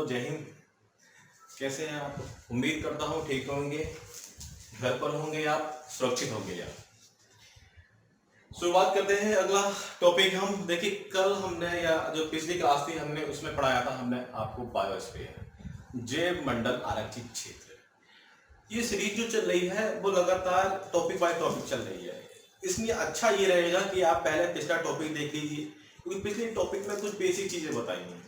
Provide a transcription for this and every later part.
जय हिंद। कैसे हैं आप? उम्मीद करता हूँ ठीक होंगे, घर पर होंगे आप, सुरक्षित होंगे आप। शुरुआत करते हैं। अगला टॉपिक हम देखिए, कल हमने या जो पिछली क्लास थी हमने उसमें पढ़ाया था हमने आपको बायोस्फीयर, जैव मंडल आरक्षित क्षेत्र। ये सीरीज जो चल रही है वो लगातार टॉपिक बाय टॉपिक चल रही है। इसलिए अच्छा ये रहेगा कि आप पहले पिछला टॉपिक देख लीजिए, क्योंकि पिछले टॉपिक में कुछ बेसिक चीजें बताई हैं।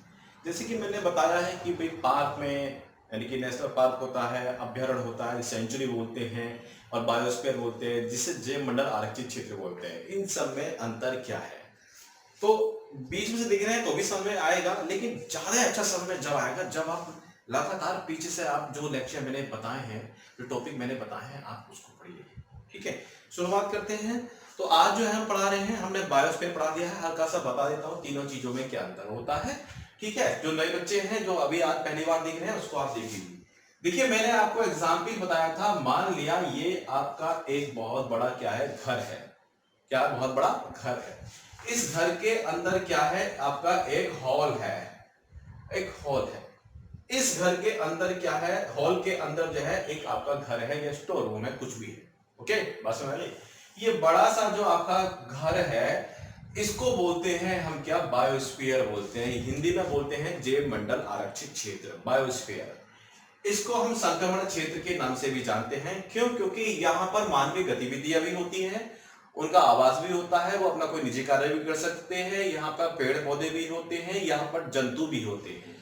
जैसे कि मैंने बताया है कि भाई पार्क में यानी कि नेशनल पार्क होता है, अभ्यारण्य होता है, सेंचुरी बोलते हैं और बायोस्फीयर बोलते हैं, जिसे जैव मंडल आरक्षित क्षेत्र बोलते हैं। इन सब में अंतर क्या है तो बीच में से देख रहे हैं तो भी समझ में आएगा, लेकिन ज्यादा अच्छा समझ में जब आएगा जब आप लगातार पीछे से आप जो लेक्चर मैंने बताए हैं, जो टॉपिक मैंने बताए हैं, आप उसको पढ़िए। ठीक है, शुरुआत करते हैं। तो आज जो है हम पढ़ा रहे हैं, हमने बायोस्फीयर पढ़ा दिया है। हल्का सा बता देता हूँ तीनों चीजों में क्या अंतर होता है। ठीक है, जो नए बच्चे हैं जो अभी आज पहली बार देख रहे हैं उसको आप देख लीजिए। देखिए, मैंने आपको एग्जाम्पल बताया था, मान लिया ये आपका एक बहुत बड़ा क्या है, घर है। क्या बहुत बड़ा घर है। इस घर के अंदर क्या है, आपका एक हॉल है, एक हॉल है। इस घर के अंदर क्या है, हॉल के अंदर जो है एक आपका घर है या स्टोर रूम है, कुछ भी है। ओके, बात समझ में आई? ये बड़ा सा जो आपका घर है इसको बोलते हैं हम क्या, बायोस्फीयर बोलते हैं। हिंदी में बोलते हैं जैव मंडल आरक्षित क्षेत्र, बायोस्फीयर। इसको हम संक्रमण क्षेत्र के नाम से भी जानते हैं। क्यों? क्योंकि यहाँ पर मानवीय गतिविधियां भी होती हैं, उनका आवास भी होता है, वो अपना कोई निजी कार्य भी कर सकते हैं, यहाँ पर पेड़ पौधे भी होते हैं, यहाँ पर जंतु भी होते हैं।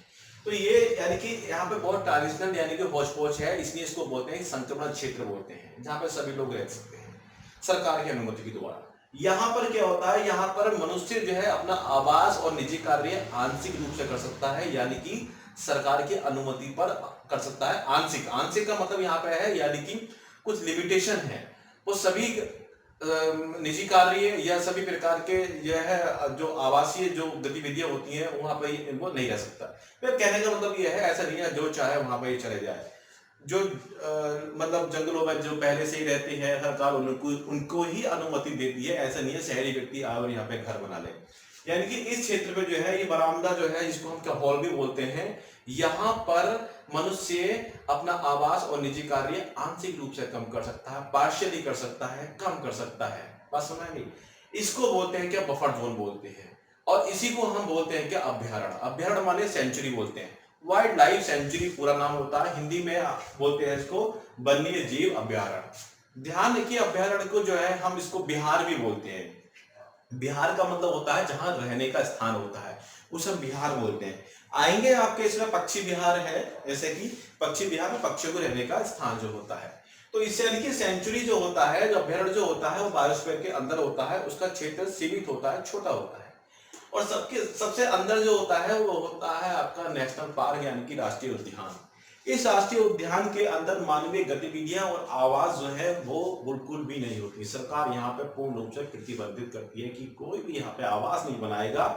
तो ये यानी कि यहाँ पे बहुत ट्राडिशनल यानी कि होच पोच है, इसलिए इसको बोलते हैं संक्रमण क्षेत्र बोलते हैं, जहाँ पे सभी लोग रह सकते हैं सरकार की अनुमति के द्वारा। यहाँ पर क्या होता है, यहाँ पर मनुष्य जो है अपना आवास और निजी कार्य आंशिक रूप से कर सकता है, यानी कि सरकार की अनुमति पर कर सकता है। आंशिक, आंशिक का मतलब यहाँ पे है यानी कि कुछ लिमिटेशन है। वो सभी निजी कार्य या सभी प्रकार के यह है जो आवासीय जो गतिविधियां होती हैं वहां पर वो नहीं रह सकता। फिर कहने का मतलब ये है, ऐसा नहीं है जो चाहे वहां पर चले जाए। जो मतलब जंगलों में जो पहले से ही रहते हैं सरकार उनको ही अनुमति देती है। ऐसा नहीं है शहरी व्यक्ति और यहाँ पे घर बना ले। यानी कि इस क्षेत्र में जो है ये बरामदा जो है, जिसको हम क्या हॉल भी बोलते हैं, यहाँ पर मनुष्य अपना आवास और निजी कार्य आंशिक रूप से कम कर सकता है, पार्शियली कर सकता है, कम कर सकता है। बात समझ में? इसको बोलते हैं क्या, बफर जोन बोलते हैं। और इसी को हम बोलते हैं क्या, अभ्यारण्य। अभ्यारण्य माने सेंचुरी बोलते हैं, वाइल्ड लाइफ सेंचुरी पूरा नाम होता है। हिंदी में बोलते हैं इसको वन्य जीव अभ्यारण्य। ध्यान रखिए, अभ्यारण्य को जो है हम इसको बिहार भी बोलते हैं। बिहार का मतलब होता है जहां रहने का स्थान होता है, उसे हम बिहार बोलते हैं। आएंगे आपके इसमें पक्षी बिहार है, जैसे कि पक्षी बिहार में पक्षियों को रहने का स्थान जो होता है। तो इससे यानी कि सेंचुरी जो होता है, जो अभ्यारण्य जो होता है वो बायोस्फीयर के अंदर होता है, उसका क्षेत्र सीमित होता है, छोटा होता है। और सबसे अंदर जो होता है वो होता है आपका नेशनल पार्क यानी कि राष्ट्रीय उद्यान। इस राष्ट्रीय उद्यान के अंदर मानवीय गतिविधियां और आवाज जो है वो बिल्कुल भी नहीं होती। सरकार यहाँ पे पूर्ण रूप से प्रतिबंधित करती है कि कोई भी यहाँ पे आवास नहीं बनाएगा,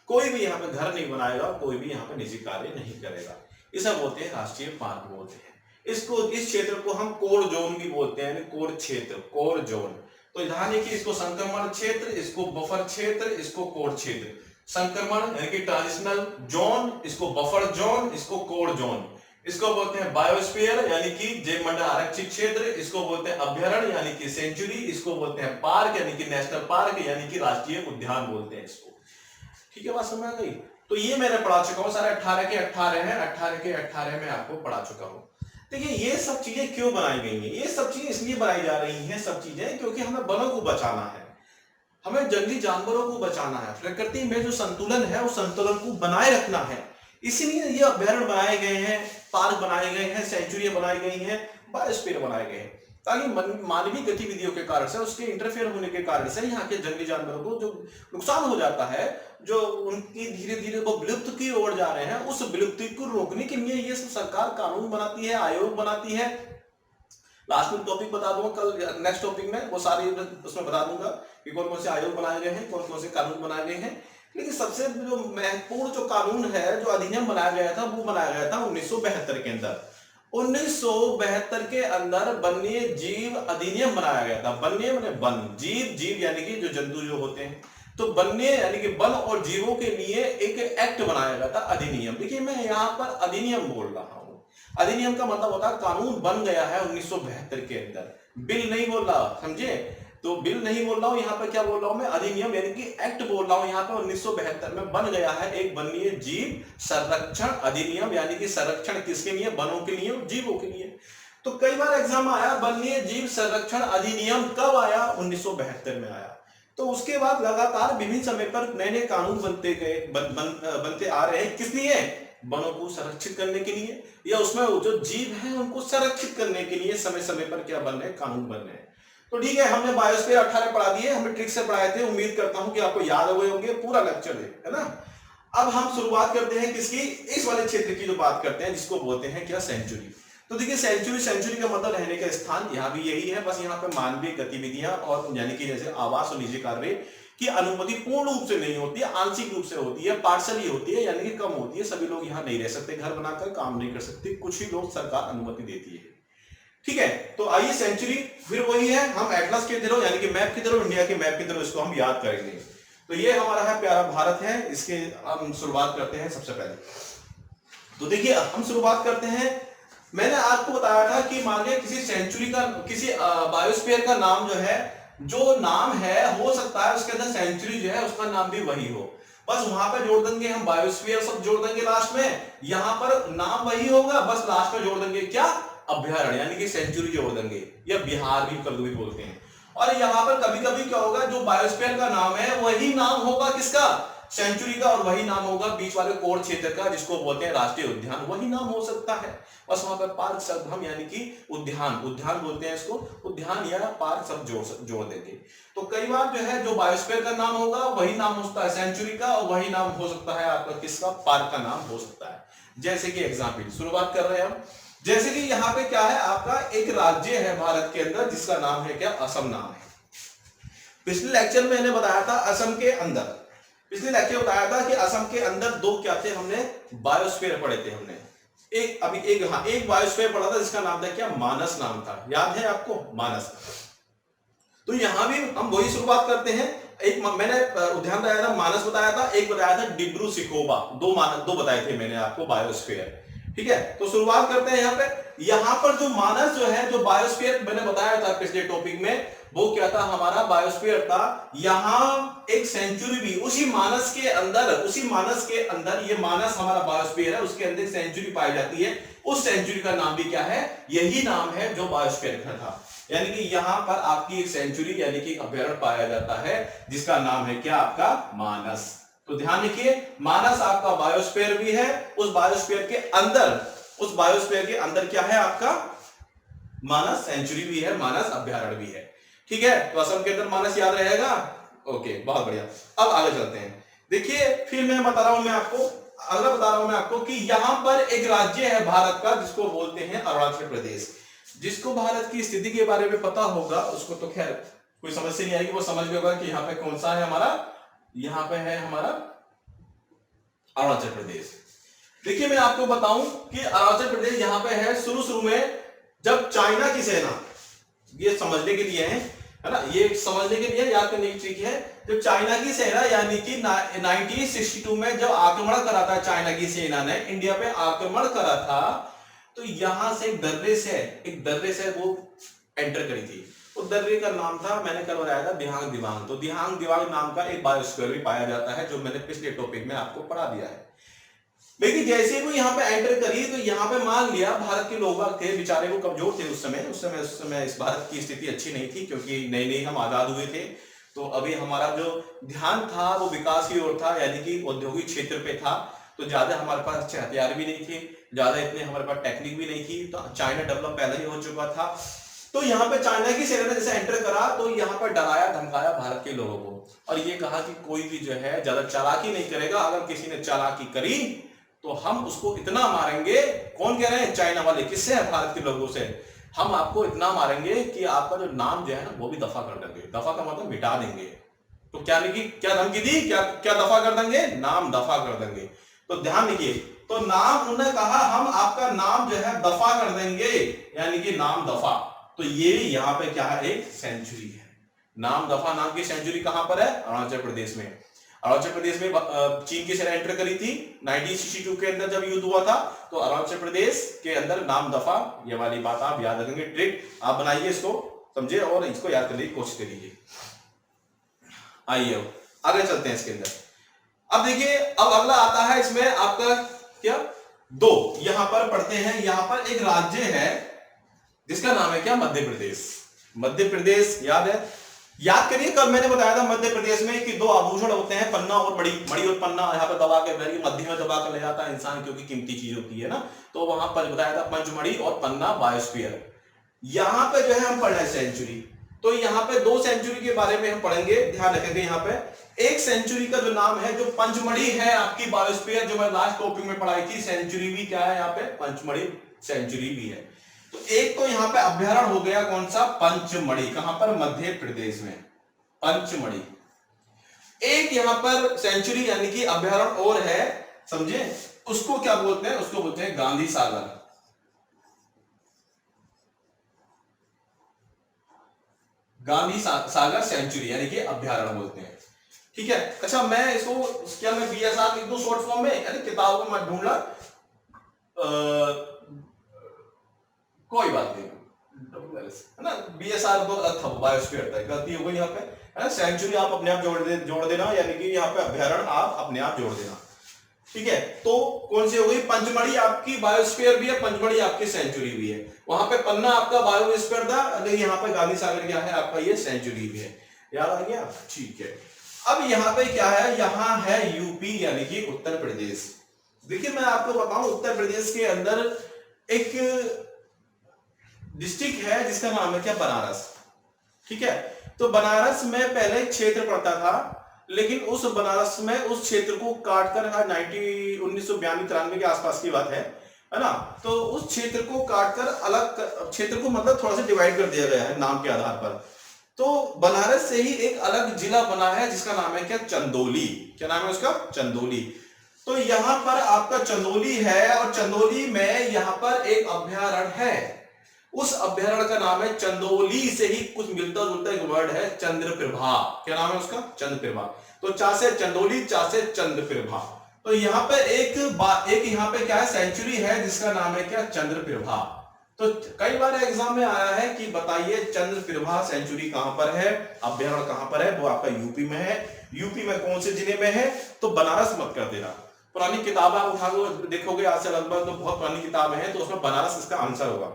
कोई भी यहाँ पे घर नहीं बनाएगा, कोई भी यहाँ पे निजी कार्य नहीं करेगा। इसे बोलते हैं राष्ट्रीय पार्क बोलते हैं। इस क्षेत्र को हम कोर जोन भी बोलते हैं, कोर क्षेत्र, कोर जोन। तो ध्यान रखिए, इसको संक्रमण क्षेत्र, इसको बफर क्षेत्र, इसको कोर क्षेत्र। संक्रमण यानी कि ट्रांजिशनल जोन, इसको बफर जोन, इसको कोर जोन। इसको बोलते हैं बायोस्फीयर यानी कि जैव मंडल आरक्षित क्षेत्र, इसको बोलते हैं अभ्यारण्य यानी कि सेंचुरी, इसको बोलते हैं पार्क यानी कि नेशनल पार्क यानी कि राष्ट्रीय उद्यान बोलते हैं इसको। ठीक है, बात समझ आ गई? तो ये मैंने पढ़ा चुका हूँ, सारे 18 के 18 हैं, 18 के 18 में आपको पढ़ा चुका हूँ। देखिए, ये सब चीजें क्यों बनाई गई हैं? ये सब चीजें इसलिए बनाई जा रही हैं सब चीजें क्योंकि हमें वनों को बचाना है, हमें जंगली जानवरों को बचाना है, प्रकृति में जो संतुलन है उस संतुलन को बनाए रखना है। इसीलिए ये अभ्यारण्य बनाए गए हैं, पार्क बनाए गए हैं, सेंचुरी बनाई गई हैं, बायोस्फीयर बनाए गए हैं, ताकि मानवीय गतिविधियों के कारण से, उसके इंटरफेयर होने के कारण से यहाँ के जंगली जानवरों को जो नुकसान हो जाता है, जो उनकी धीरे धीरे वो विलुप्त की ओर जा रहे हैं, उस विलुप्ति को रोकने के लिए ये सब सरकार कानून बनाती है, आयोग बनाती है। लास्ट में टॉपिक बता दूंगा, कल नेक्स्ट टॉपिक में वो सारी उसमें बता दूंगा कि कौन कौन से आयोग बनाए गए हैं, कौन कौन से कानून बनाए गए हैं। लेकिन सबसे जो महत्वपूर्ण जो कानून है, जो अधिनियम बनाया गया था, वो बनाया गया था 1972 के अंदर। 1972 के अंदर वन्य जीव अधिनियम बनाया गया था। वन्य माने वन, जीव, जीव यानी कि जो जंतु जो होते हैं, तो वन्य यानी कि वन और जीवों के लिए एक एक्ट बनाया गया था, अधिनियम। देखिए मैं यहाँ पर अधिनियम बोल रहा हूँ, अधिनियम का मतलब होता है कानून बन गया है 1972 के अंदर, बिल नहीं बोल रहा, समझे? तो बिल नहीं बोल रहा हूँ यहाँ पर, क्या बोल रहा हूँ मैं, अधिनियम यानी कि एक्ट बोल रहा हूँ यहाँ पे। 1972 में बन गया है एक वन्य जीव संरक्षण अधिनियम, यानी कि संरक्षण किसके लिए, वनों के लिए, जीवों के लिए। तो कई बार एग्जाम आया वन्य जीव संरक्षण अधिनियम कब आया, 1972 में आया। तो उसके बाद लगातार विभिन्न समय पर नए नए कानून बनते गए, बनते आ रहे हैं, किस लिए, वनों को संरक्षित करने के लिए, या उसमें जो जीव हैं उनको संरक्षित करने के लिए समय समय पर क्या बन रहे हैं, कानून बन रहे हैं। तो ठीक है, हमने बायोस्फीयर 18 पढ़ा दिए, हमने ट्रिक से पढ़ाए थे, उम्मीद करता हूं कि आपको याद हो गए होंगे पूरा लेक्चर है ना। अब हम शुरुआत करते हैं किसकी, इस वाले क्षेत्र की जो बात करते हैं जिसको बोलते हैं क्या, सेंचुरी। तो देखिए सेंचुरी का मतलब रहने का स्थान, यहाँ भी यही है, बस यहाँ पे मानवीय गतिविधियां और यानी कि जैसे आवास और निजी कार्य की अनुमति पूर्ण रूप से नहीं होती है, आंशिक रूप से होती है, पार्शली होती है, यानी कि कम होती है। सभी लोग यहाँ नहीं रह सकते, घर बनाकर काम नहीं कर सकते, कुछ ही लोग सरकार अनुमति देती है। ठीक है, तो आइए सेंचुरी फिर वही है, हम एटलस की तरह यानी कि मैप की तरह, इंडिया के मैप की तरह इसको हम याद करेंगे। तो ये हमारा है प्यारा भारत है, इसके हम शुरुआत करते हैं सबसे पहले। तो देखिए हम शुरुआत करते हैं, मैंने आपको बताया था कि मान लिया किसी सेंचुरी का, किसी बायोस्फीयर का नाम जो है, जो नाम है हो सकता है उसके अंदर सेंचुरी जो है उसका नाम भी वही हो, बस वहां पे जोड़ देंगे हम बायोस्फीयर सब जोड़ देंगे लास्ट में, यहां पर नाम वही होगा, बस लास्ट में जोड़ देंगे क्या, अभ्यारण्य यानी कि सेंचुरी जोड़ देंगे, या बिहार भी कभी बोलते हैं। और यहाँ पर कभी कभी क्या होगा, जो बायोस्फीयर का नाम है वही नाम होगा किसका, सेंचुरी का, और वही नाम होगा बीच वाले कोर क्षेत्र का जिसको बोलते हैं राष्ट्रीय उद्यान, वही नाम हो सकता है। बस वहां पर पार्क शब्द हम यानी कि उद्यान बोलते हैं इसको, उद्यान या पार्क शब्द जोड़ देंगे। तो कई बार जो है जो बायोस्फीयर का नाम होगा वही नाम हो सकता है सेंचुरी का, और वही नाम हो सकता है आपका किसका, पार्क का नाम हो सकता है। जैसे कि एग्जाम्पल शुरुआत कर रहे हैं हम, जैसे कि यहाँ पे क्या है, आपका एक राज्य है भारत के अंदर जिसका नाम है क्या, असम नाम है। पिछले लेक्चर में मैंने बताया था असम के अंदर, पिछले लेक्चर बताया था कि असम के अंदर दो क्या थे, हमने बायोस्फीयर पढ़े थे हमने, एक बायोस्फीयर पढ़ा था जिसका नाम था क्या, मानस नाम था, याद है आपको, मानस। तो यहां भी हम वही शुरुआत करते हैं, एक मैंने उद्यान बताया था, मानस बताया था, एक बताया था डिब्रू सिखोबा, दो बताए थे मैंने आपको बायोस्फीयर। ठीक है, तो शुरुआत करते हैं यहाँ पे। यहाँ पर जो मानस जो है, जो बायोस्फीयर मैंने बताया था पिछले टॉपिक में, वो क्या था, हमारा बायोस्फीयर था। यहाँ एक सेंचुरी भी उसी मानस के अंदर, ये मानस हमारा बायोस्फीयर है, उसके अंदर सेंचुरी पाई जाती है। उस सेंचुरी का नाम भी क्या है, यही नाम है जो बायोस्फीयर का था, यानी कि यहाँ पर आपकी एक सेंचुरी यानी कि अभ्यारण्य पाया जाता है जिसका नाम है क्या, आपका मानस। तो ध्यान रखिए, मानस आपका बायोस्फीयर भी है, उस बायोस्फीयर के अंदर क्या है आपका, मानस सेंचुरी भी है, मानस अभ्यारण्य भी है। ठीक है, तो असम के अंदर मानस याद रहेगा। ओके, बहुत बढ़िया। अब आगे चलते हैं। देखिए फिर मैं बता रहा हूं मैं आपको कि यहां पर एक राज्य है भारत का जिसको बोलते हैं अरुणाचल प्रदेश। जिसको भारत की स्थिति के बारे में पता होगा उसको तो खैर कोई समस्या नहीं आएगी, वो समझ गया होगा कि यहाँ पे कौन सा है हमारा, यहाँ पे है हमारा अरुणाचल प्रदेश। देखिए मैं आपको बताऊं कि अरुणाचल प्रदेश यहाँ पे है, शुरू में जब चाइना की सेना, ये समझने के लिए है ना, ये समझने के लिए याद करने की चीज है, जब चाइना की सेना यानी कि 1962 में जब आक्रमण करा था चाइना की सेना ने, इंडिया पे आक्रमण करा था, तो यहां से एक दर्रे से वो एंटर करी थी। उस दर्रे का नाम था, मैंने कल बताया था, दिहांग दिवांग। तो दिहांग दिवांग नाम का एक बायोस्फीयर भी पाया जाता है, जो मैंने पिछले टॉपिक में आपको पढ़ा दिया है। लेकिन जैसे वो यहाँ पे एंटर करी, तो यहाँ पे मान लिया भारत के लोग थे, बेचारे वो कमजोर थे उस समय इस भारत की स्थिति अच्छी नहीं थी, क्योंकि नई हम आजाद हुए थे। तो अभी हमारा जो ध्यान था वो विकास की ओर था, यानी कि औद्योगिक क्षेत्र पे था। तो ज्यादा हमारे पास अच्छे हथियार भी नहीं थे, ज्यादा इतने हमारे पास टेक्निक भी नहीं थी, तो चाइना डेवलप पहले ही हो चुका था। तो यहाँ पे चाइना की सेना ने जैसे एंटर करा, तो यहाँ पर डराया धमकाया भारत के लोगों को, और ये कहा कि कोई भी जो है ज्यादा चालाकी नहीं करेगा, अगर किसी ने चालाकी करी तो हम उसको इतना मारेंगे। कौन कह रहे हैं, चाइना वाले। किससे है, भारत के लोगों से। हम आपको इतना मारेंगे कि आपका जो नाम जो है ना वो भी दफा कर देंगे। दफा का मतलब मिटा देंगे। तो क्या धमकी दी, क्या दफा कर देंगे, नाम दफा कर देंगे। तो ध्यान रखिए, तो नाम उन्होंने कहा हम आपका नाम जो है दफा कर देंगे, यानी कि नाम दफा। तो ये यहाँ पे क्या है, एक सेंचुरी है। नामदफा नाम की सेंचुरी कहां पर है? अरुणाचल प्रदेश में। अरुणाचल प्रदेश में चीन की सेना एंटर करी थी 1962 के अंदर जब युद्ध हुआ था, तो अरुणाचल प्रदेश के अंदर नामदफा, ये वाली बात आप याद रखेंगे, ट्रिक आप बनाइए इसको, समझे, और इसको याद करने की कोशिश करिए। आइए अब आगे चलते हैं इसके अंदर। अब देखिए, अब अगला आता है इसमें आपका क्या, दो यहां पर पढ़ते हैं। यहां पर एक राज्य है जिसका नाम है क्या? मध्य प्रदेश। मध्य प्रदेश याद है? याद करिए, कल मैंने बताया था मध्य प्रदेश में कि दो आभूषण होते हैं, पन्ना और मणि। मणि और पन्ना यहाँ पे दबा के मध्य में दबा के ले जाता है इंसान, क्योंकि कीमती चीज होती है ना। तो वहां पर बताया था पंचमणि और पन्ना बायोस्फीयर। यहाँ पे जो है हम पढ़ रहे हैं सेंचुरी। तो यहाँ पे दो सेंचुरी के बारे में हम पढ़ेंगे, ध्यान रखेंगे। यहाँ पे एक सेंचुरी का जो नाम है, जो पंचमणि है आपकी बायोस्फीयर, जो मैं लास्ट टॉपिक में पढ़ाई थी, सेंचुरी भी क्या है यहाँ पे? पंचमणि सेंचुरी भी है। तो एक तो यहाँ पे अभ्यारण्य हो गया, कौन सा? पंचमणि। कहां पर? मध्य प्रदेश में, पंचमणि। एक यहां पर सेंचुरी यानी कि अभ्यारण्य और है, समझे, उसको क्या बोलते हैं? उसको बोलते हैं गांधी सागर। गांधी सागर सेंचुरी यानी कि अभ्यारण्य बोलते हैं, ठीक है। अच्छा, मैं इसको क्या मैं बीएसआर लिख दूं शॉर्ट फॉर्म में, यानी किताब को मैं ढूंढ ला, कोई बात नहीं, है ना। बीएसआर तो अलग था, बायोस्फीयर था, गलती हो गई यहाँ पे, है ना। सेंचुरी आप अपने आप जोड़ देना, यानी कि यहाँ पे अभ्यारण्य आप अपने आप जोड़ देना, ठीक है। तो कौन सी हो गई? पंचमढ़ी आपकी बायोस्फीयर भी है, पंचमढ़ी आपकी सेंचुरी भी है। वहां पे पन्ना आपका बायोस्फीयर था, लेकिन यहाँ पे गांधी सागर क्या है आपका? ये सेंचुरी भी है। याद आ गया? ठीक है। अब यहाँ पे क्या है? यहाँ है यूपी यानी कि उत्तर प्रदेश। देखिए, मैं आपको बताऊं, उत्तर प्रदेश के अंदर एक डिस्ट्रिक्ट है जिसका नाम है क्या? बनारस, ठीक है। तो बनारस में पहले एक क्षेत्र पड़ता था, लेकिन उस बनारस में उस क्षेत्र को काटकर 1992-93 के आसपास की बात है ना। तो उस क्षेत्र को काटकर अलग क्षेत्र को मतलब थोड़ा सा डिवाइड कर दिया गया है नाम के आधार पर। तो बनारस से ही एक अलग जिला बना है जिसका नाम है क्या? चंदौली। क्या नाम है उसका? चंदौली। तो यहां पर आपका चंदौली है, और चंदौली में यहां पर एक अभ्यारण्य है। उस अभ्यारण्य का नाम है, चंदौली से ही कुछ मिलता जुलता एक वर्ड है, चंद्रप्रभा। क्या नाम है उसका? चंद्रप्रभा। तो चा से चंदौली, चा से चंद्रप्रभा। तो यहाँ पे एक यहाँ पे क्या है? सेंचुरी है जिसका नाम है क्या? चंद्रप्रभा। तो कई बार एग्जाम में आया है कि बताइए चंद्रप्रभा सेंचुरी कहां पर है, अभ्यारण्य कहां पर है? वो आपका यूपी में है। यूपी में कौन से जिले में है? तो बनारस मत कर देना। पुरानी किताब आप उठा देखोगे आज से लगभग, तो बहुत पुरानी किताबें हैं, तो उसमें बनारस इसका आंसर होगा।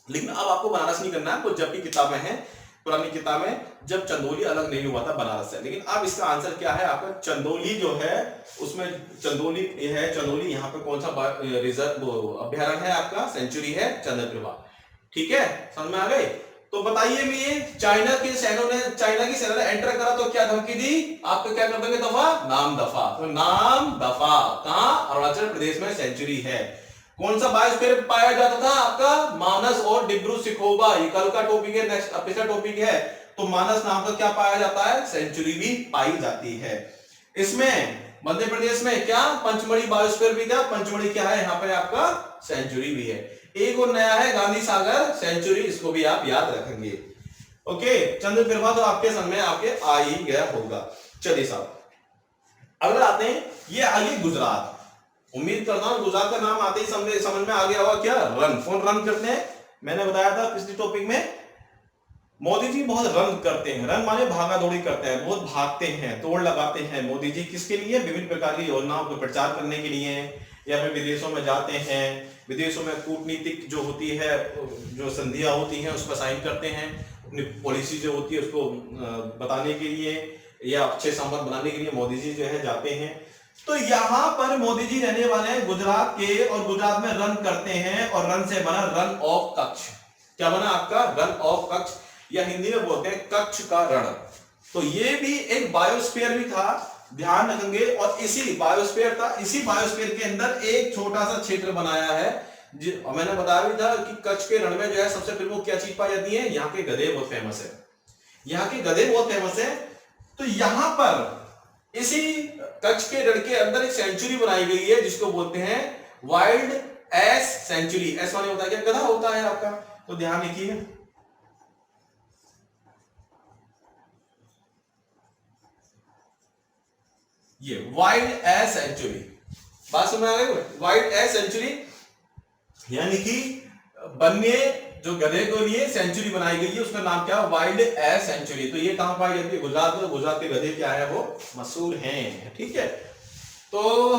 लेकिन अब आपको बनारस नहीं करना है, तो जब भी किताबें हैं पुरानी किताबें, जब चंदौली अलग नहीं हुआ था बनारस से। लेकिन अब इसका आंसर क्या है आपका? चंदौली जो है, उसमें चंदौली है। चंदौली यहाँ पे कौन सा रिजर्व अभ्यारण्य है आपका? सेंचुरी है चंद्रप्रभा, ठीक है। समझ में आ गए? तो बताइए भी, चाइना की सेना ने एंटर करा तो क्या धमकी दी? आपको क्या कर देंगे? दफा, नाम दफा। तो नाम दफा कहां? अरुणाचल प्रदेश में सेंचुरी है। कौन सा बायोस्फीयर पाया जाता था आपका? मानस और डिब्रू सिखोवा। ये कल का टॉपिक है, नेक्स्ट पिछला टॉपिक है। तो मानस नाम का क्या पाया जाता है? सेंचुरी भी पाई जाती है। इसमें मध्य प्रदेश में क्या? पंचमढ़ी बायोस्फीयर भी था। पंचमढ़ी क्या है यहाँ पे आपका? सेंचुरी भी है। एक और नया है गांधी सागर सेंचुरी, इसको भी आप याद रखेंगे। ओके, चंद्रप्रभा तो आपके समय आपके आ ही गया होगा। चलिए साहब, अगला आते हैं, ये आइए गुजरात। उम्मीद करता हूं गुजरात का नाम आते ही समझ में आ गया होगा। क्या? रन। कौन रन करते हैं? मैंने बताया था पिछले टॉपिक में, मोदी जी बहुत रन करते हैं। रन माने भागा दौड़ी करते हैं, बहुत भागते हैं, तोड़ लगाते हैं मोदी जी। किसके लिए? विभिन्न प्रकार की योजनाओं को प्रचार करने के लिए, या फिर विदेशों में जाते हैं। विदेशों में कूटनीतिक जो होती है, जो संधियां होती हैं, उस पर साइन करते हैं। अपनी पॉलिसी जो होती है उसको बताने के लिए, या अच्छे संबंध बनाने के लिए मोदी जी जो है जाते हैं। तो यहां पर मोदी जी रहने वाले हैं गुजरात के, और गुजरात में रन करते हैं, और रन से बना रन ऑफ कच्छ। क्या बना आपका? रन ऑफ कच्छ, या हिंदी में बोलते हैं कच्छ का रण। तो ये भी एक बायोस्फीयर भी था, ध्यान रखेंगे। और इसी बायोस्फीयर था, इसी बायोस्फीयर के अंदर एक छोटा सा क्षेत्र बनाया है। मैंने बताया भी था कि कच्छ के रण में जो है सबसे प्रमुख क्या चीज पाई जाती है? यहाँ के गधे बहुत फेमस है। यहाँ के गधे बहुत फेमस है। तो यहां पर इसी कच्छ के रण के अंदर एक सेंचुरी बनाई गई है, जिसको बोलते हैं वाइल्ड एस सेंचुरी। एस माने होता है क्या? गधा होता है आपका। तो ध्यान रखिए, ये वाइल्ड एयर सेंचुरी, बात समझ आ गई? वाइल्ड एयर सेंचुरी यानी कि वन्य जो गधे के लिए सेंचुरी बनाई गई है, उसका नाम क्या है? Wild air century. तो ये कहां पाई जाती है? गुजरात में। गुजरात के गधे क्या है? वो मशहूर हैं। ठीक है, तो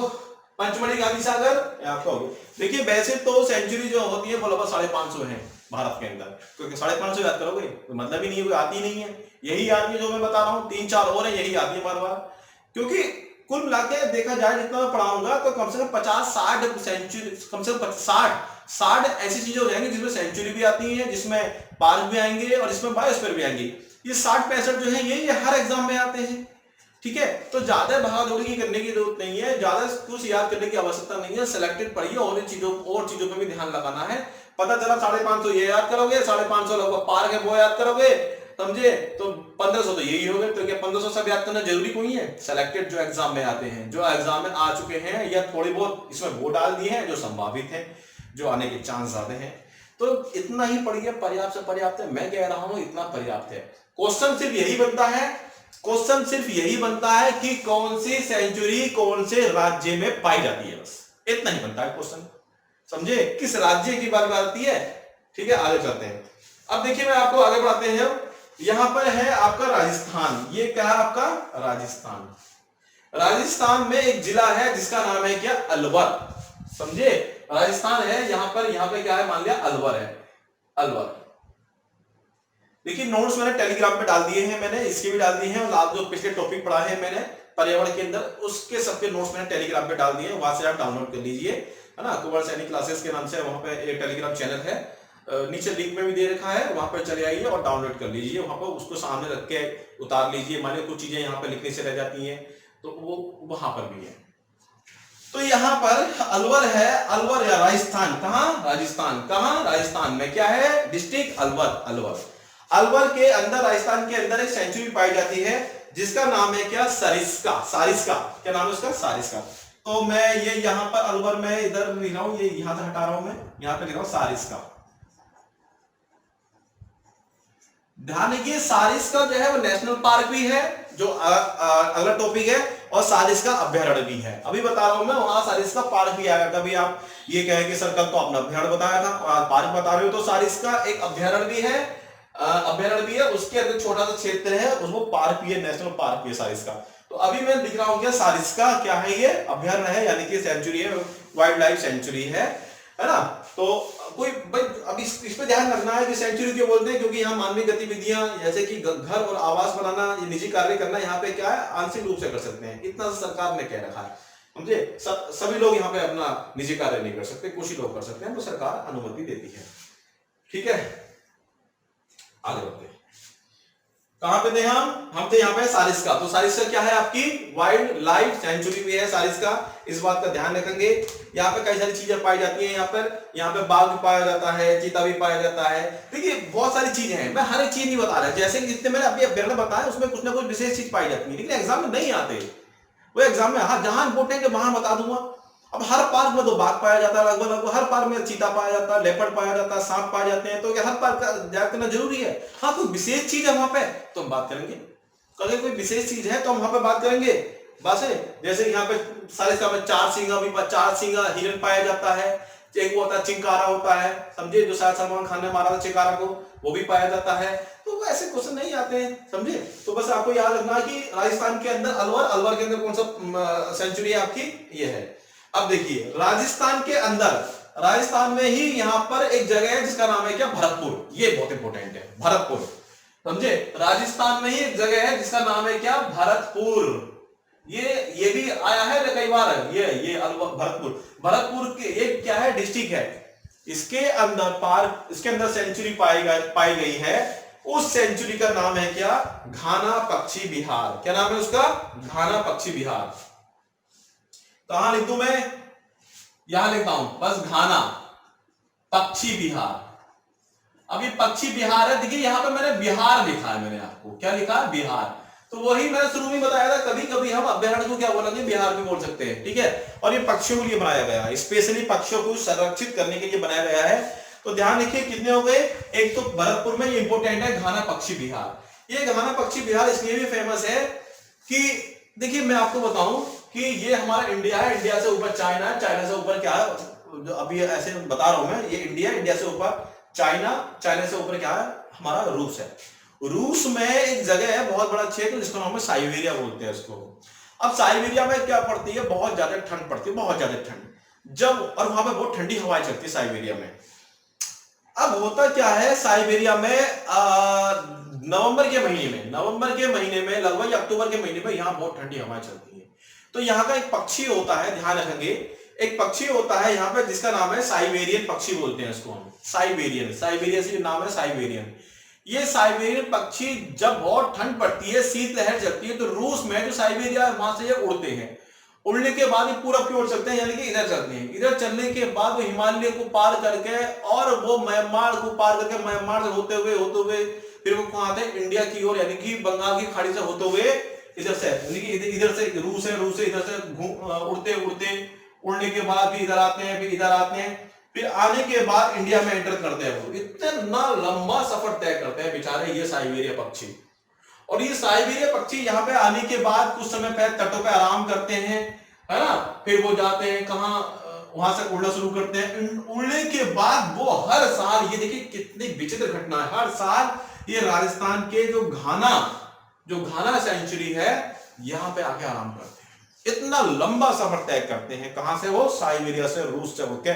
पंचमढ़ी गांधी सागर आपका हो गया। देखिए वैसे तो सेंचुरी जो होती है वो लगभग 550 है भारत के अंदर, क्योंकि 550 याद करोगे तो मतलब ही नहीं है, कोई आती नहीं है। यही आती है जो मैं बता रहा हूँ, 3-4 और है, यही आती है बार बार। क्योंकि कुल मिला के देखा जाए, जितना मैं पढ़ाऊंगा तो कम से कम 50-60 सेंचुरी, कम से कम 60 ऐसी चीजें हो जाएंगी जिसमें सेंचुरी भी आती है, जिसमें पार्क भी आएंगे और इसमें बायोस्फीयर भी आएंगे। ये 60-65 जो है ये हर एग्जाम में आते हैं। ठीक है, तो ज्यादा भागादौड़ी की करने की जरूरत नहीं है, ज्यादा कुछ याद करने की आवश्यकता नहीं है। सिलेक्टेड पढ़िए, और चीजों पे भी ध्यान लगाना है। पता चला 550 ये याद करोगे, 550 लोगों पार्क है वो याद करोगे, समझे? तो 1500 तो यही हो गए। तो क्या 1500 सब याद करना जरूरी कोई है? सिलेक्टेड जो एग्जाम में आते हैं, जो एग्जाम में आ चुके हैं, या थोड़ी बहुत इसमें वो डाल दिए हैं जो संभावित है, जो आने के चांस ज्यादा हैं, तो इतना ही पढ़िए, पर्याप्त से पर्याप्त है। मैं कह रहा हूं इतना पर्याप्त है। क्वेश्चन सिर्फ यही बनता है, क्वेश्चन सिर्फ यही बनता है कि कौन सी सेंचुरी कौन से राज्य में पाई जाती है, बस इतना ही बनता है क्वेश्चन। समझे? किस राज्य की बात आती है। ठीक है, आगे चलते हैं। अब देखिए मैं आपको आगे बढ़ाते हैं। यहां पर है आपका राजस्थान। ये क्या है आपका? राजस्थान। राजस्थान में एक जिला है जिसका नाम है क्या? अलवर। समझे? राजस्थान है, यहां पे क्या है? मान लिया अलवर है, अलवर। देखिए नोट्स मैंने टेलीग्राम पे डाल दिए हैं, मैंने इसके भी डाल दिए हैं, और जो पिछले टॉपिक पढ़ा है मैंने पर्यावरण के अंदर, उसके सबके नोट्स मैंने टेलीग्राम पे डाल दिए हैं, वहां से आप डाउनलोड कर लीजिए, है ना। कुंवर सैनिक क्लासेस के नाम से वहां पे एक टेलीग्राम चैनल है, नीचे लिंक में भी दे रखा है, वहां पर चले आइए और डाउनलोड कर लीजिए। वहां पर उसको सामने रख के उतार लीजिए, मानिए कुछ चीजें यहाँ पे लिखने से रह जाती हैं तो वो वहां पर भी है। तो यहां पर अलवर है, अलवर या राजस्थान। कहां? राजस्थान। कहां? राजस्थान में क्या है? डिस्ट्रिक्ट अलवर। अलवर, अलवर के अंदर, राजस्थान के अंदर एक सेंचुरी पाई जाती है जिसका नाम है क्या? सारिस्का। सारिस्का, क्या नाम है उसका? सारिस्का। तो मैं ये यहाँ पर अलवर में इधर लिख रहा हूं, ये यहां से हटा रहा हूं, मैं यहां पे लिख रहा हूं सारिस्का। ध्यान रखिए, सारिस्का जो है वो नेशनल पार्क भी है, जो अगला टॉपिक है, और सारिस्का अभ्यारण्य भी है। अभी बता रहा हूं मैं, वहां सारिस्का पार्क भी आएगा। कभी आप ये कहें कि सर कल तो आपने अभ्यारण्य बताया था और आज पार्क बता रहे हो, तो सारिस्का एक अभ्यारण्य भी है, उसके अंदर छोटा सा क्षेत्र है, उसको पार्क भी है, नेशनल पार्क भी है सारिस्का। तो अभी मैं लिख रहा हूं क्या? सारिस्का क्या है? ये अभ्यारण्य है, यानी कि सेंचुरी है, वाइल्ड लाइफ सेंचुरी है ना। तो कोई भाई अब इस पे ध्यान रखना है कि सेंचुरी क्यों बोलते हैं, क्योंकि यहाँ मानवीय गतिविधियां जैसे कि घर और आवास बनाना, ये निजी कार्य करना, यहाँ पे क्या है? आंशिक रूप से कर सकते हैं, इतना सरकार ने कह रखा है। समझे? सभी लोग यहाँ पे अपना निजी कार्य नहीं कर सकते, कुछ ही लोग कर सकते हैं, तो सरकार अनुमति देती है। ठीक है, आगे बढ़ते हैं। कहां पे थे हम थे यहाँ पे सारिस्का। तो सारिस्का क्या है? आपकी वाइल्ड लाइफ सेंचुरी भी है सारिस्का, इस बात का ध्यान रखेंगे। यहाँ पे कई सारी चीजें पाई जाती हैं, यहाँ पे बाघ भी पाया जाता है, चीता भी पाया जाता है। देखिए बहुत सारी चीजें हैं, मैं हर एक चीज नहीं बता रहा, जैसे कि जितने मैंने अभी अभ्यारण्य बताया उसमें कुछ ना कुछ विशेष चीज पाई जाती है, लेकिन एग्जाम में नहीं आते। वो एग्जाम में जहां इंपोर्टेंट है वहां बता दूंगा। अब हर पार्क में तो बाघ पाया जाता है, लगभग हर पार्क में चीता पाया जाता है, लेपर्ड पाया जाता है, सांप पाए जाते हैं, तो क्या हर पार्क का याद करना जरूरी है? हाँ, कोई विशेष चीज है वहां पे तो हम बात करेंगे, अगर कोई विशेष चीज है तो हम वहां पे बात करेंगे। बस है, जैसे यहाँ पे सारिस्का में 4 सींगा हिरन पाया जाता है, एक वो होता है चिंकारा होता है, समझे, जो शायद सलमान खान ने मारा था चिंकारा को, वो भी पाया जाता है। तो ऐसे क्वेश्चन नहीं आते हैं, समझे। तो बस आपको याद रखना कि राजस्थान के अंदर अलवर के अंदर कौन सा सेंचुरी है आपकी? ये है। अब देखिए राजस्थान के अंदर, राजस्थान में ही यहाँ पर एक जगह है जिसका नाम है क्या? भरतपुर। ये बहुत इंपॉर्टेंट है, भरतपुर, समझे। राजस्थान में ही एक जगह है जिसका नाम है क्या? भरतपुर। ये भी आया है कई बार, ये भरतपुर के ये क्या है? डिस्ट्रिक्ट है। इसके अंदर सेंचुरी पाई गई है। उस सेंचुरी का नाम है क्या? घाना पक्षी विहार। क्या नाम है उसका? घाना पक्षी विहार। कहां लिख दूं मैं? यहां लिखता हूं बस, घाना पक्षी विहार। अब ये पक्षी विहार है, देखिए यहां पे मैंने बिहार लिखा है, मैंने आपको क्या लिखा है? बिहार। तो वही मैंने शुरू में बताया था, कभी कभी हम अभ्यारण्य को क्या बोलेंगे? बिहार भी बोल सकते हैं, ठीक है। और ये पक्षियों के लिए बनाया गया है, स्पेशली पक्षियों को संरक्षित करने के लिए बनाया गया है। तो ध्यान रखिए कितने हो गए? एक तो भरतपुर में ये इंपोर्टेंट है, घाना पक्षी विहार। ये घाना पक्षी विहार इसलिए भी फेमस है कि देखिए मैं आपको बताऊं कि ये हमारा इंडिया है, इंडिया से ऊपर चाइना है, चाइना से ऊपर क्या है, जो अभी ऐसे बता रहा हूं मैं, ये इंडिया, इंडिया से ऊपर चाइना, चाइना से ऊपर क्या है, हमारा रूस है। रूस में एक जगह है, बहुत बड़ा क्षेत्र, जिसका नाम है साइबेरिया बोलते हैं इसको। अब साइबेरिया में क्या पड़ती है, बहुत ज्यादा ठंड पड़ती है, बहुत ज्यादा ठंड, जब, और वहां पे बहुत ठंडी हवाएं चलती है साइबेरिया में। अब होता क्या है साइबेरिया में, नवंबर के महीने में लगभग अक्टूबर के महीने में यहाँ बहुत ठंडी हवाएं चलती है। तो यहाँ का एक पक्षी होता है, ध्यान रखेंगे, एक पक्षी होता है यहाँ पे जिसका नाम है साइबेरियन पक्षी बोलते हैं इसको हम, साइबेरियन, साइबेरिया से नाम है साइबेरियन। ये साइबेरियन पक्षी जब बहुत ठंड पड़ती है, शीतलहर चलती है, तो रूस में जो साइबेरिया वहां से ये उड़ते हैं, उड़ने के बाद पूरब की ओर चलते हैं, यानी कि इधर चलते हैं, इधर चलने के बाद वो हिमालय को पार करके और वो म्यांमार को पार करके, म्यांमार से होते हुए फिर वो कहां आते हैं, इंडिया की ओर, यानी कि बंगाल की खाड़ी से होते हुए इधर से, यानी कि इधर से रूस है इधर से उड़ते उड़ने के बाद फिर इधर आते हैं, फिर इधर आते हैं, फिर आने के बाद इंडिया में एंटर करते हैं। वो इतना लंबा सफर तय करते हैं बेचारे ये साइबेरिया पक्षी। और ये साइबेरिया पक्षी यहाँ पे आने के बाद कुछ समय पे तटों पे आराम करते हैं, है ना, फिर वो जाते हैं कहाँ, वहां से उड़ना शुरू करते हैं। उड़ने के बाद वो हर साल, ये देखिए कितनी विचित्र घटना है, हर साल ये राजस्थान के जो घाना सेंचुरी है, यहाँ पे आके आराम करते हैं। इतना लंबा सफर तय करते हैं, कहां से, वो साइबेरिया से, रूस से होके।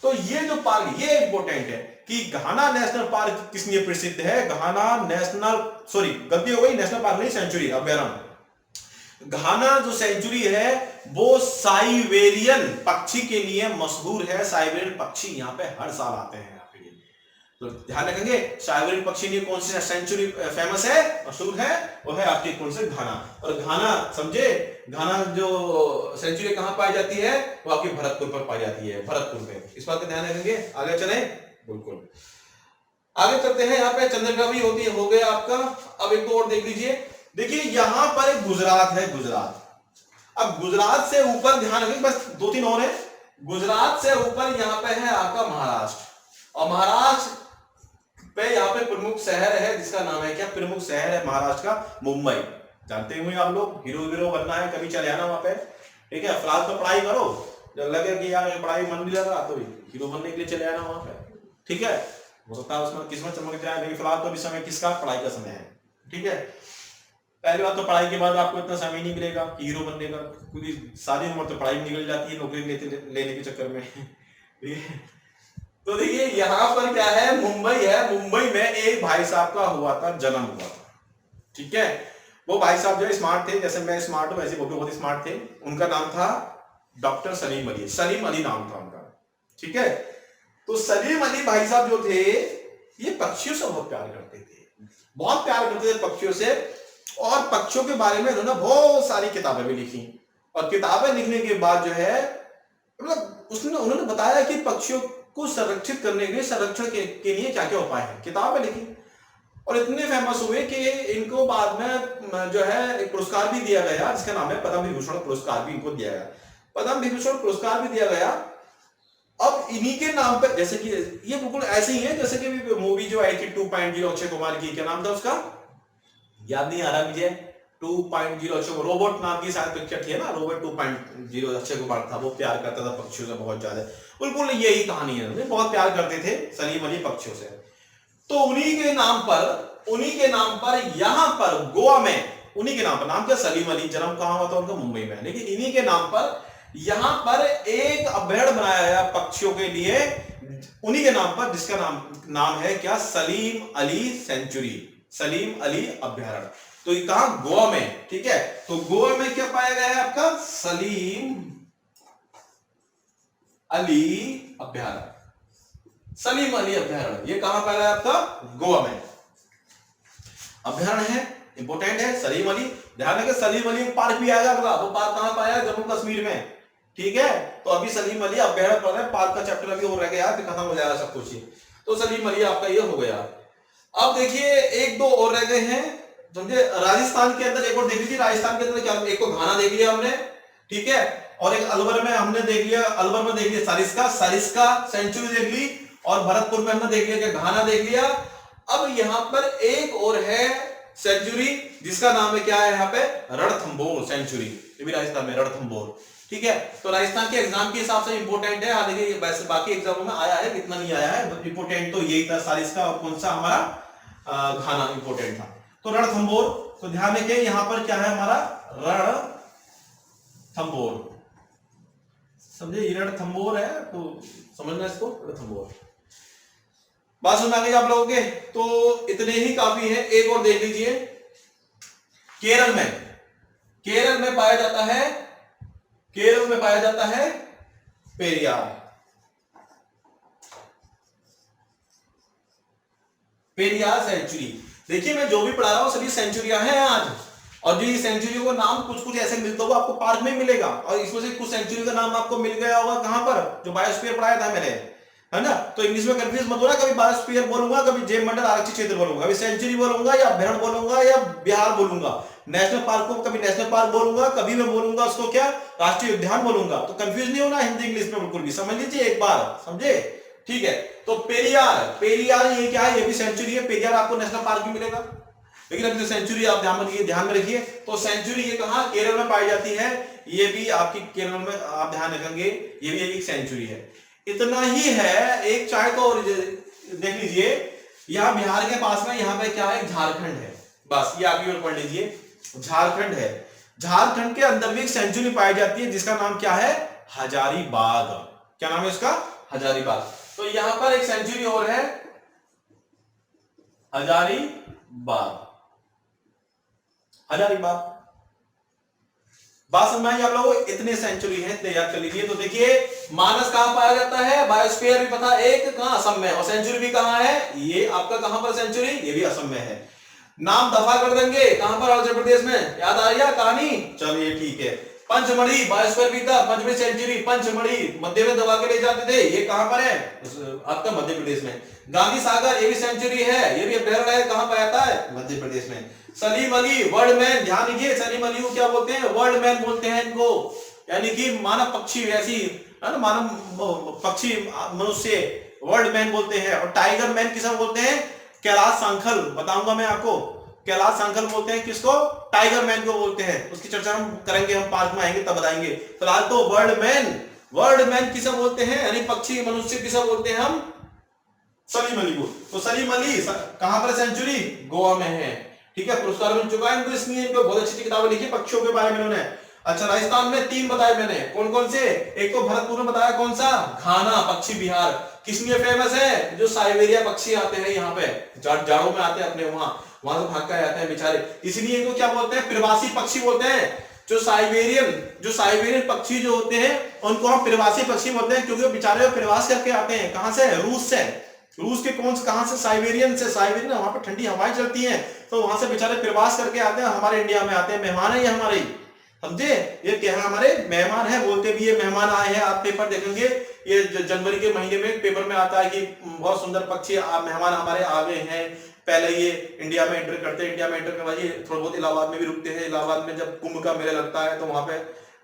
तो ये जो पार्क, ये इंपॉर्टेंट है कि घाना नेशनल पार्क किस लिए प्रसिद्ध है, घाना नेशनल, सॉरी गलती हो गई, नेशनल पार्क नहीं, सेंचुरी, अभयारण्य। घाना जो सेंचुरी है वो साइबेरियन पक्षी के लिए मशहूर है। साइबेरियन पक्षी यहाँ पे हर साल आते हैं। तो ध्यान रखेंगे, साइबेरियन पक्षी लिए कौन सी सेंचुरी फेमस है, मशहूर है, वो है आपकी कौन से, घाना। और घाना समझे, घाना जो सेंचुरी कहां पाई जाती है, वो आपकी भरतपुर पर पाई जाती है, भरतपुर में, इस बात का ध्यान रखेंगे। आगे चले, बिल्कुल आगे चलते हैं। यहाँ पे चंद्रग्रहण भी होती है, हो गया आपका। अब एक तो और देख लीजिए, देखिए यहां पर एक गुजरात है, गुजरात। अब गुजरात से ऊपर ध्यान रखेंगे, बस 2-3 और है। गुजरात से ऊपर यहाँ पे है आपका महाराष्ट्र, और महाराष्ट्र पे यहाँ पे प्रमुख शहर है जिसका नाम है क्या, प्रमुख शहर है महाराष्ट्र का मुंबई। जानते हुए आप लोग, हीरो बनना है कभी चले आना वहां पे, ठीक है। फिलहाल तो पढ़ाई करो, जब लगे कि यार पढ़ाई मन नहीं लगा तो हीरो बनने के लिए चले आना वहां पे, ठीक है। हो सकता है उसमें किस्मत चमक जाए, लेकिन फिलहाल तो अभी समय किसका, पढ़ाई का समय है, ठीक है। पहली बात तो पढ़ाई के बाद आपको इतना समय नहीं मिलेगा हीरो बनने का, क्योंकि सारी उम्र तो पढ़ाई में निकल जाती है नौकरी लेने के चक्कर में, ठीक है। तो देखिए यहां पर क्या है, मुंबई है। मुंबई में एक भाई साहब का हुआ था, जन्म हुआ था, ठीक है। वो भाई साहब जो स्मार्ट थे, जैसे मैं स्मार्ट हूं वैसे वो भी बहुत स्मार्ट थे। उनका नाम था डॉक्टर सलीम अली, सलीम अली नाम था उनका, ठीक है। तो सलीम अली भाई साहब जो थे, ये पक्षियों से बहुत प्यार करते थे, बहुत प्यार करते थे पक्षियों से। और पक्षियों के बारे में उन्होंने बहुत सारी किताबें भी लिखी, और किताबें लिखने के बाद जो है, मतलब उन्होंने बताया कि पक्षियों को संरक्षित करने के लिए, संरक्षण के लिए क्या क्या उपाय है, किताबें लिखी। और इतने फेमस हुए कि इनको बाद में जो है एक पुरस्कार भी दिया गया, जिसका नाम है पद्म विभूषण पुरस्कार भी इनको दिया गया, पद्म विभूषण पुरस्कार भी दिया गया। अब इन्हीं के नाम पे, जैसे कि ये बिल्कुल ऐसे ही है जैसे कि मूवी जो आई थी 2.0 अक्षय कुमार की, क्या नाम था उसका, याद नहीं आ रहा मुझे, 2.0 अक्षय, रोबोट नाम की शायद पिक्चर थी ना, रोबोट 2.0 अक्षय कुमार था, वो प्यार करता था पक्षियों से बहुत ज्यादा। बिल्कुल यही कहानी है, बहुत प्यार करते थे सलीम अली पक्षियों से। तो उन्हीं के नाम पर यहां पर गोवा में, उन्हीं के नाम पर, नाम क्या, सलीम अली, जन्म कहां हुआ था उनका, मुंबई में, लेकिन इन्हीं के नाम पर यहां पर एक अभयारण्य बनाया गया पक्षियों के लिए, उन्हीं के नाम पर, जिसका नाम है क्या, सलीम अली सेंचुरी, सलीम अली अभयारण्य। तो ये कहां, गोवा में, ठीक है। तो गोवा में क्या पाया गया है आपका, सलीम अली अभयारण्य, सलीम अली अभयारण्य, ये कहां पाया है आपका, गोवा में अभयारण्य है, इंपोर्टेंट है सलीम अली। ध्यान रखें, सलीम अली पार्क भी आएगा अगला, वो पार्क कहां पाया है, जम्मू कश्मीर में, ठीक है। तो अभी सलीम अली अभयारण्य पढ़ रहे हैं, पार्क का चैप्टर अभी और रह गया, फिर खत्म हो जाएगा सब कुछ ही। तो सलीम अली आपका ये हो गया। अब देखिए एक दो और रह गए हैं, समझे। राजस्थान के अंदर एक और देख लीजिए, राजस्थान के अंदर क्या, एक तो घाना देख लिया हमने, ठीक है, और एक अलवर में हमने देख लिया, अलवर में देख लिया सरिस्का सेंचुरी देख ली, और भरतपुर में हमने देख लिया कि घाना देख लिया। अब यहां पर एक और है सेंचुरी, जिसका नाम है क्या है यहाँ पे, रणथंभौर सेंचुरी, ये भी राजस्थान में रणथंभौर। ठीक है, तो राजस्थान के एग्जाम के हिसाब से इंपोर्टेंट है। हालांकि वैसे बाकी एग्जामों में आया है, इतना नहीं आया है, इंपोर्टेंट तो यही था सारिस्का और कौन सा हमारा घाना इंपोर्टेंट था। तो रणथंभौर, तो ध्यान रखिए यहाँ पर क्या है हमारा रणथंभौर, समझे, ये रणथंभौर है तो समझना इसको, रणथंभौर। बात समझ आ गई आप लोगों के? तो इतने ही काफी है। एक और देख लीजिए, केरल में, केरल में पाया जाता है, केरल में पाया जाता है पेरियार, पेरियार सेंचुरी। देखिए मैं जो भी पढ़ा रहा हूं सभी सेंचुरियां हैं आज, और जो ये सेंचुरी का नाम कुछ कुछ ऐसे मिलता होगा आपको पार्क में मिलेगा, और इसमें से कुछ सेंचुरी का नाम आपको मिल गया होगा कहां पर, जो बायोस्फीयर पढ़ाया था मैंने, है ना। तो इंग्लिश में कंफ्यूज मत होना, कभी बायोस्फीयर बोलूंगा, कभी जैव मंडल आरक्षित क्षेत्र बोलूंगा, कभी सेंचुरी बोलूंगा या अभ्यारण्य बोलूंगा या बिहार बोलूंगा, नेशनल पार्क को कभी नेशनल पार्क बोलूंगा, कभी मैं बोलूंगा उसको क्या, राष्ट्रीय उद्यान बोलूंगा। तो कंफ्यूज नहीं होना हिंदी इंग्लिश में बिल्कुल भी, समझ लीजिए एक बार, समझे, ठीक है। तो पेरियार, पेरियार ये क्या है, ये भी सेंचुरी है। पेरियार आपको नेशनल पार्क भी मिलेगा, लेकिन अभी तो सेंचुरी आप ध्यान में रखिए। तो सेंचुरी ये कहां, केरल में पाई जाती है, ये भी आपकी केरल में आप ध्यान रखेंगे, ये भी एक सेंचुरी है। इतना ही है, एक चाहे तो और देख लीजिए, यहां बिहार के पास में यहाँ पे क्या है, झारखंड है, बस ये आगे और पढ़ लीजिए, झारखंड है। झारखंड के अंदर भी एक सेंचुरी पाई जाती है जिसका नाम क्या है, हजारीबाग। क्या नाम है उसका, हजारीबाग। तो यहां पर एक सेंचुरी और है, हजारीबाग, हजारीबाग। बात समझ में आई आप लोगों, इतने सेंचुरी हैं, इतने याद कर लीजिए। तो देखिए मानस कहां पाया जाता है, बायोस्फीयर भी पता, एक कहां, असम में, और सेंचुरी भी कहां है, ये आपका कहां पर सेंचुरी, ये भी असम में है। नाम दफा कर देंगे, कहां पर, अरुणाचल प्रदेश में, याद आ रही है कहानी, चलिए ठीक है। पंचमढ़ी बायोस्फीयर भी था, पंचमढ़ी सेंचुरी, पंचमढ़ी मध्य में दबा के ले जाते थे, ये कहां पर है, आपका मध्य प्रदेश में। गांधी सागर, ये भी सेंचुरी है, ये भी अभ्यारण्य है, कहां पर आता है, मध्य प्रदेश में। सलीम अली वर्ल्ड मैन, ध्यान रखिए, सलीम अली को क्या बोलते हैं, वर्ल्ड मैन बोलते हैं इनको, यानी कि मानव पक्षी, ऐसी है ना, मानव पक्षी मनुष्य, वर्ल्ड मैन बोलते हैं। और टाइगर मैन किसे बोलते हैं, कैलाश सांखल, बताऊंगा मैं आपको, कैलाश सांखल बोलते हैं किसको, टाइगर मैन को बोलते हैं। उसकी चर्चा हम करेंगे, हम पार्क में आएंगे तब बताएंगे। फिलहाल तो वर्ल्ड मैन, वर्ल्ड मैन किसे बोलते हैं, यानी पक्षी मनुष्य किसे बोलते हैं हम, सलीम अली को। तो सलीम अली कहां पर सेंचुरी, गोवा में है, ठीक है। पुरस्कार मिल चुका है इनको, इसलिए इनको बहुत अच्छी किताबें लिखी पक्षियों के बारे में इन्होंने। अच्छा, राजस्थान में 3 बताए मैंने, कौन कौन से, एक तो भरतपुर में बताया, कौन सा, घाना पक्षी विहार, किस लिए फेमस है, जो साइबेरिया पक्षी आते हैं यहाँ पे, जाड़ों में आते हैं अपने वहां से भाग कर आते हैं बेचारे, इसलिए इनको क्या बोलते हैं, प्रवासी पक्षी बोलते हैं। जो साइबेरियन पक्षी जो होते हैं उनको हम प्रवासी पक्षी बोलते हैं, क्योंकि वो बेचारे प्रवास करके आते हैं, कहां से, रूस से, रूस के कहां से, साइबेरियन से, साइबेरियन वहां पर ठंडी हवाएं चलती हैं, तो वहां से बेचारे प्रवास करके आते हैं, हमारे इंडिया में आते हैं, मेहमान है ये हमारे, समझे, ये क्या है, हमारे मेहमान है, बोलते भी ये मेहमान आए हैं। आप पेपर देखेंगे, ये जनवरी के महीने में पेपर में आता है कि बहुत सुंदर पक्षी मेहमान हमारे आ गए हैं, पहले ये इंडिया में एंटर करते हैं, इंडिया में एंटर करवा ये थोड़ा बहुत इलाहाबाद में भी रुकते हैं। इलाहाबाद में जब कुंभ का मेला लगता है तो वहां पे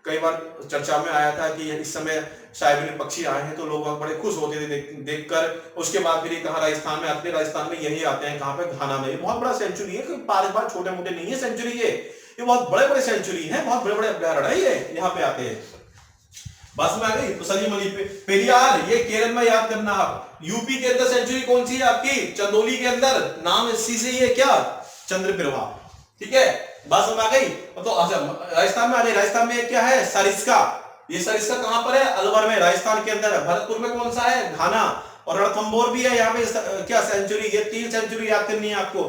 कई बार चर्चा में आया था कि इस समय साइबेरियन पक्षी आए हैं, तो लोग बड़े खुश होते थे देखकर। उसके बाद फिर कहा राजस्थान में आते हैं, राजस्थान में यही आते हैं, कहां पे, घाना में। ये बहुत बड़ा सेंचुरी है, पार्क बार छोटे मोटे नहीं है सेंचुरी, ये बहुत बड़े बड़े सेंचुरी है, बहुत बड़े बड़े अभ्यारण्य है, ये यहाँ पे आते हैं। बस में आ गई। तो सलीम अली पेरियार, ये केरल में याद करना आप। यूपी के अंदर सेंचुरी कौन सी है आपकी, चंदौली के अंदर, नाम इसी से ही है क्या, चंद्रप्रभा, ठीक है। बस में आ गई। तो अच्छा राजस्थान में आ गई, राजस्थान में क्या है, सरिस्का, ये सरिस्का कहां पर है, अलवर में, राजस्थान के अंदर है। भरतपुर में कौन सा है, घाना, और रणथंभौर भी है यहाँ पे क्या, सेंचुरी, ये 3 सेंचुरी याद करनी है आपको।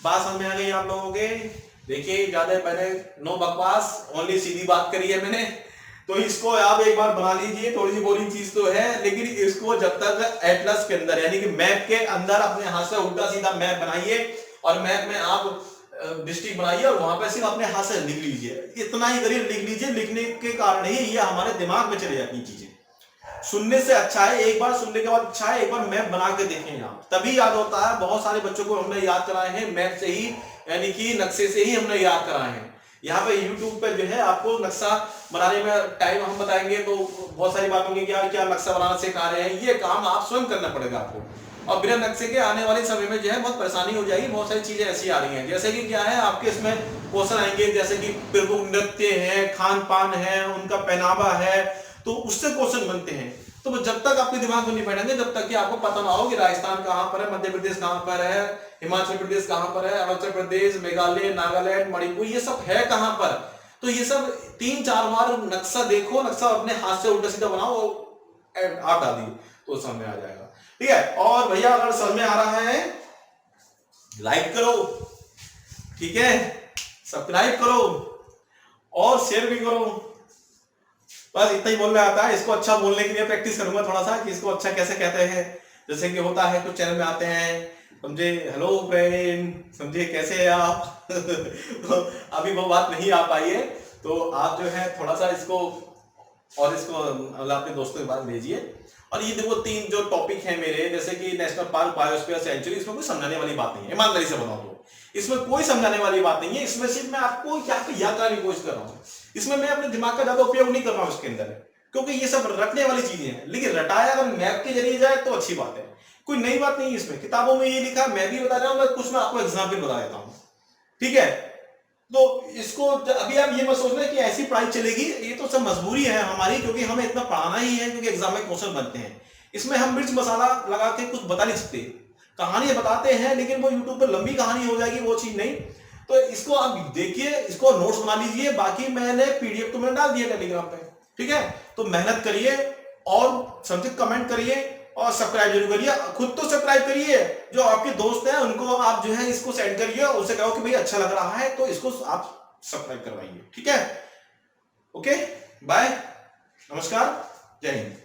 बात समझ में आ गई आप लोगों के। देखिए ज्यादा मैंने नो बकवास, ओनली सीधी बात करी है मैंने, तो इसको आप एक बार बना लीजिए। थोड़ी सी बोरिंग चीज तो है, लेकिन इसको जब तक एटलस के अंदर यानी कि मैप के अंदर अपने हाथ से उल्टा सीधा मैप बनाइए, और मैप में आप डिस्ट्रिक्ट बनाइए और वहां पे सिर्फ अपने हाथ से लिख लीजिए, इतना ही करिए, लिख लीजिए। लिखने के कारण ही ये हमारे दिमाग में चले जाती चीजें। सुनने से अच्छा है, एक बार सुनने के बाद अच्छा है, एक बार मैप बना के देखें आप, तभी याद होता है। बहुत सारे बच्चों को हमने याद कराए हैं मैप से ही, यानी कि नक्शे से ही हमने याद कराए हैं। यहाँ पे YouTube पे जो है आपको नक्शा बनाने में टाइम हम बताएंगे, तो बहुत सारी बात होंगी कि यार क्या नक्शा बनाना सिखा रहे हैं, ये काम आप स्वयं करना पड़ेगा आपको। और बिना नक्शे के आने वाले समय में जो है बहुत परेशानी हो जाएगी। बहुत सारी चीजें ऐसी आ रही हैं, जैसे कि क्या है आपके इसमें क्वेश्चन आएंगे, जैसे कि प्रमुख नृत्य है, खान पान है, उनका पहनावा है, तो उससे क्वेश्चन बनते हैं। तो जब तक आपके दिमाग में नहीं बैठेंगे, जब तक कि आपको पता ना हो कि राजस्थान कहाँ पर है, मध्य प्रदेश कहाँ पर है, हिमाचल प्रदेश कहाँ पर है, अरुणाचल प्रदेश, मेघालय, नागालैंड, मणिपुर, ये सब है कहाँ पर, तो ये सब 3-4 बार नक्शा देखो, नक्शा अपने हाथ से उल्टा सीधा बनाओ, आप डाल दिए तो समझ में आ जाएगा। ठीक है, और भैया अगर समझ में आ रहा है लाइक करो, ठीक है, सब्सक्राइब करो और शेयर भी करो। बस इतना ही बोलना आता है। इसको अच्छा बोलने के लिए प्रैक्टिस करूंगा थोड़ा सा कि इसको अच्छा कैसे कहते हैं। जैसे कि होता है कुछ चैनल में आते हैं, समझे, हेलो फ्रेंड, समझे कैसे हैं आप तो अभी वो बात नहीं आ पाई है, तो आप जो है थोड़ा सा इसको और इसको अपने दोस्तों के पास भेजिए। और ये देखो 3 जो टॉपिक है मेरे, जैसे कि नेशनल पार्क, बायोस्फीयर, सेंचुरी, इसमें कोई समझाने वाली बात नहीं है, ईमानदारी से बताऊं तो इसमें कोई समझाने वाली बात नहीं है। इसमें सिर्फ मैं आपको याद कराने की कोशिश कर रहा हूँ। इसमें मैं अपने दिमाग का ज्यादा उपयोग नहीं कर रहा हूँ इसके अंदर, क्योंकि ये सब रटने वाली चीजें हैं। लेकिन रटाया अगर मैप के जरिए जाए तो अच्छी बात है, कोई नई बात नहीं है इसमें। किताबों में ये लिखा, मैं भी बता रहा हूँ, कुछ मैं आपको एग्जाम्पल बता देता हूँ, ठीक है। तो इसको अभी आप ये मत सोचना कि ऐसी पढ़ाई चलेगी, ये तो सब मजबूरी है हमारी, क्योंकि हमें इतना पढ़ाना ही है, क्योंकि एग्जाम में क्वेश्चन बनते हैं। इसमें हम मिर्च मसाला लगा के कुछ बता नहीं सकते, कहानी बताते हैं, लेकिन वो यूट्यूब पर लंबी कहानी हो जाएगी, वो चीज नहीं। तो इसको आप देखिए, इसको नोट्स बना लीजिए, बाकी मैंने पीडीएफ तो मैंने डाल दिया टेलीग्राम पे, ठीक है। तो मेहनत करिए और समझे कमेंट करिए और सब्सक्राइब जरूर करिए। खुद तो सब्सक्राइब करिए, जो आपके दोस्त हैं उनको आप जो है इसको सेंड करिए और उसे कहो कि भाई अच्छा लग रहा है, तो इसको आप सब्सक्राइब करवाइए, ठीक है। ओके, बाय, नमस्कार, जय हिंद।